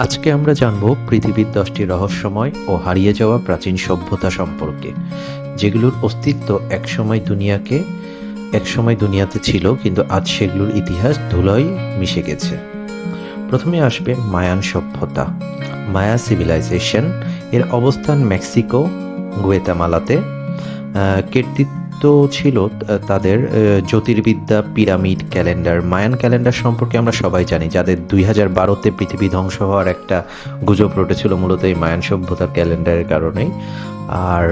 আজকে আমরা জানব পৃথিবীর 10টি রহস্যময় ও হারিয়ে যাওয়া প্রাচীন সভ্যতা সম্পর্কে, যেগুলোর অস্তিত্ব একসময় দুনিয়াতে ছিল, কিন্তু আজ সেগুলোর ইতিহাস ধুলোয় মিশে গেছে। প্রথমে আসবে মায়ান সভ্যতা, মায়া সিভিলাইজেশন। এর অবস্থান মেক্সিকো, গুয়েতামালাতে। কীর্তিত্ব ছিল তাদের জ্যোতির্বিদ্যা, পিরামিড, ক্যালেন্ডার। মায়ান ক্যালেন্ডার সম্পর্কে আমরা সবাই জানি, যাদের 2012-তে পৃথিবী ধ্বংস হওয়ার একটা গুজব রটেছিল মূলত এই মায়ান সভ্যতার ক্যালেন্ডারের কারণেই। আর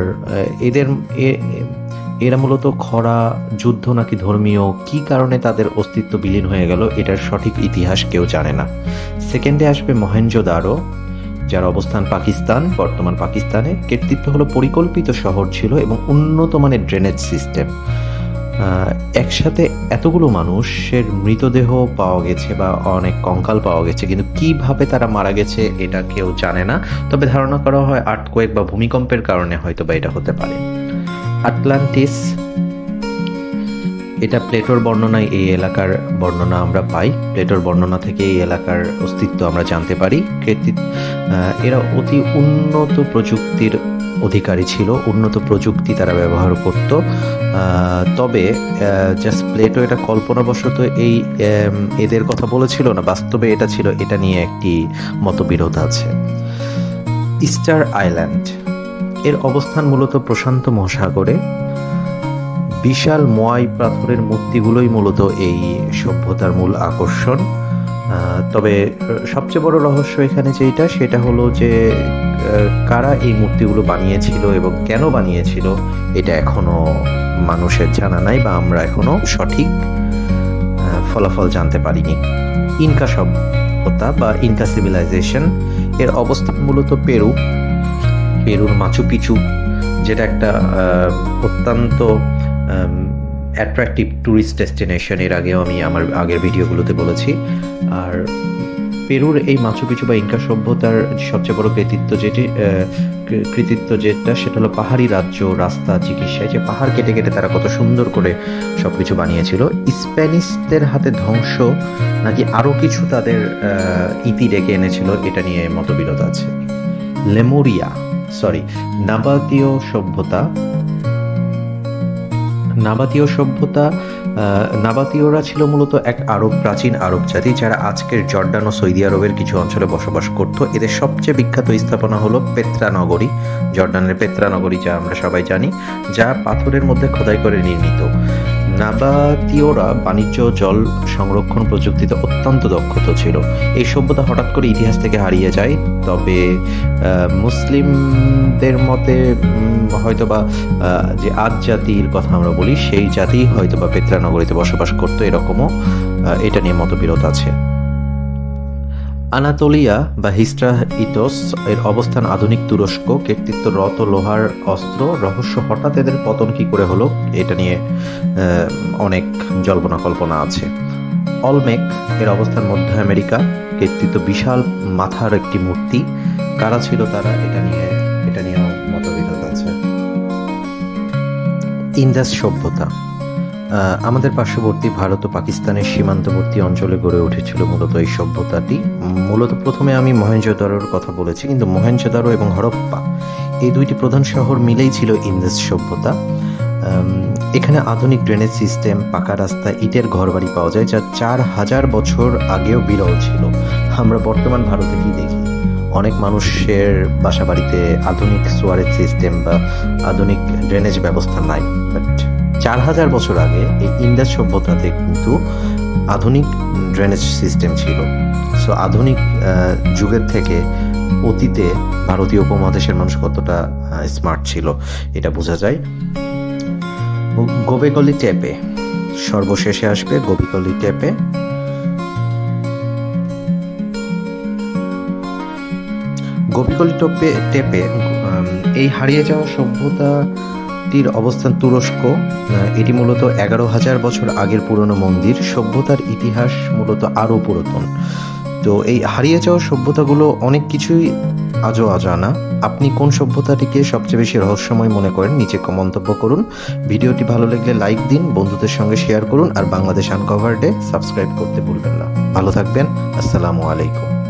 এরা মূলত খরা, যুদ্ধ নাকি ধর্মীয় কী কারণে তাদের অস্তিত্ব বিলীন হয়ে গেল, এটার সঠিক ইতিহাস কেউ জানে না। সেকেন্ডে আসবে মহেঞ্জোদারো, যার অবস্থান পাকিস্তান, বর্তমান পাকিস্তানে। কীর্তিত্ব হলো পরিকল্পিত শহর ছিল এবং উন্নত মানের ড্রেনেজ সিস্টেম। একসাথে এতগুলো মানুষের মৃতদেহ পাওয়া গেছে বা অনেক কঙ্কাল পাওয়া গেছে, কিন্তু কিভাবে তারা মারা গেছে এটা কেউ জানে না। তবে ধারণা করা হয় আর্থকোয়েক বা ভূমিকম্পের কারণে হয়তো বা এটা হতে পারে। আটলান্টিস, এটা প্লেটোর বর্ণনায় এই এলাকার বর্ণনা আমরা পাই। প্লেটোর বর্ণনা থেকে এই এলাকার অস্তিত্ব আমরা জানতে পারি। এরা অতি উন্নত প্রযুক্তির অধিকারী ছিল, উন্নত প্রযুক্তি তারা ব্যবহার করত। তবে জাস্ট প্লেটো এটা কল্পনাবশত এদের কথা বলেছিল না, বাস্তবে এটা ছিল, এটা নিয়ে একটি মতবিরোধ আছে। ইস্টার আইল্যান্ড, এর অবস্থান মূলত প্রশান্ত মহাসাগরে। বিশাল মোয়াই পাথরের মূর্তিগুলোই মূলত এই সভ্যতার মূল আকর্ষণ। তবে সবচেয়ে বড় রহস্য এখানে সেটা হলো যে কারা এই মূর্তিগুলো বানিয়েছিল এবং কেন বানিয়েছিল, এটা এখনো মানুষের জানা নাই বা আমরা এখনো সঠিক ফলাফল জানতে পারিনি। ইনকা সভ্যতা বা ইনকা সিভিলাইজেশন, এর অবস্থান মূলত পেরুর মাচু পিচু, যেটা একটা অত্যন্ত অ্যাট্রাকটিভ ট্যুরিস্ট ডেস্টিনেশন। এর আগেও আমি আমার আগের ভিডিওগুলোতে বলেছি। আর পেরুর এই মাচু পিচু বা ইনকা সভ্যতার সবচেয়ে বড় কৃতিত্ব সেটা হলো পাহাড়ি রাজ্য, রাস্তা, চিকিৎসায়, যে পাহাড় কেটে কেটে তারা কত সুন্দর করে সবকিছু বানিয়েছিল। স্প্যানিশদের হাতে ধ্বংস নাকি আরও কিছু তাদের ইতি ডেকে এনেছিল, এটা নিয়ে মতবিরোধ আছে। নাবাতীয়রা ছিল মূলত এক প্রাচীন আরব জাতি, যারা আজকের জর্ডান ও সৌদি আরবের কিছু অঞ্চলে বসবাস করত। এদের সবচেয়ে বিখ্যাত স্থাপনা হলো পেত্রা নগরী, জর্ডানের পেত্রা নগরী, যা আমরা সবাই জানি, যা পাথরের মধ্যে খোদাই করে নির্মিত। নাবাতীয়রা বাণিজ্য, জল সংরক্ষণ প্রযুক্তিতে অত্যন্ত দক্ষ ছিল। এই সভ্যতা হঠাৎ করে ইতিহাস থেকে হারিয়ে যায়। তবে মুসলিমদের মতে হয়তোবা যে আদ জাতির কথা আমরা বলি, সেই জাতি হয়তোবা পেত্রা নগরীতে বসবাস করত, এরকমও এটা নিয়ে মতবিরোধ আছে। আনাতোলিয়া বা হিস্ট্রাইটস, এর অবস্থান আধুনিক তুরস্ক। কীর্তিত্ব রথ ও লোহার অস্ত্র। রহস্য হঠাৎ এদের পতন কি করে হলো, এটা নিয়ে অনেক জল্পনা কল্পনা আছে। অলমেক, এর অবস্থান মধ্য আমেরিকা। কীর্তিত্ব বিশাল মাথার একটি মূর্তি। কারা ছিল তারা, এটা নিয়েও মতবিরোধ আছে। ইন্দাস সভ্যতা, আমাদের পার্শ্ববর্তী ভারত ও পাকিস্তানের সীমান্তবর্তী অঞ্চলে গড়ে উঠেছিল মূলত এই সভ্যতাটি। মূলত প্রথমে আমি মহেঞ্জোদারোর কথা বলেছি, কিন্তু মহেঞ্জোদারো এবং হরপ্পা, এই দুইটি প্রধান শহর মিলেই ছিল ইন্দাস সভ্যতা। এখানে আধুনিক ড্রেনেজ সিস্টেম, পাকা রাস্তা, ইটের ঘরবাড়ি পাওয়া যায়, যা 4000 বছর আগেও বিরল ছিল। আমরা বর্তমান ভারতে কি দেখি, অনেক মানুষের বাসা বাড়িতে আধুনিক সোয়ারেজ সিস্টেম বা আধুনিক ড্রেনেজ ব্যবস্থা নাই, বাট 4000 বছর আগে এই ইন্দাস সভ্যতাতে কিন্তু আধুনিক ড্রেনেজ সিস্টেম ছিল। সো আধুনিক যুগের থেকে অতীতে ভারতীয় উপমহাদেশের মানুষ কতটা স্মার্ট ছিল, এটা বোঝা যায়। গোবেকলি টেপে, সর্বশেষে আসবে গোবেকলি টেপে। গোবেকলি টেপে এই হারিয়ে যাওয়া সভ্যতাটির অবস্থান তুরস্ক। এটি মূলত 11,000 বছর আগের পুরনো মন্দির। সভ্যতার ইতিহাস মূলত আরও পুরাতন। তো এই হারিয়ে যাওয়া সভ্যতাগুলো অনেক কিছুই আজও অজানা। আপনি কোন সভ্যতাটিকে সবচেয়ে বেশি রহস্যময় মনে করেন, নিচে মন্তব্য করুন। ভিডিওটি ভালো লাগলে লাইক দিন, বন্ধুদের সঙ্গে শেয়ার করুন, আর বাংলাদেশ আনকভারডে সাবস্ক্রাইব করতে ভুলবেন না। ভালো থাকবেন। আসসালামু আলাইকুম।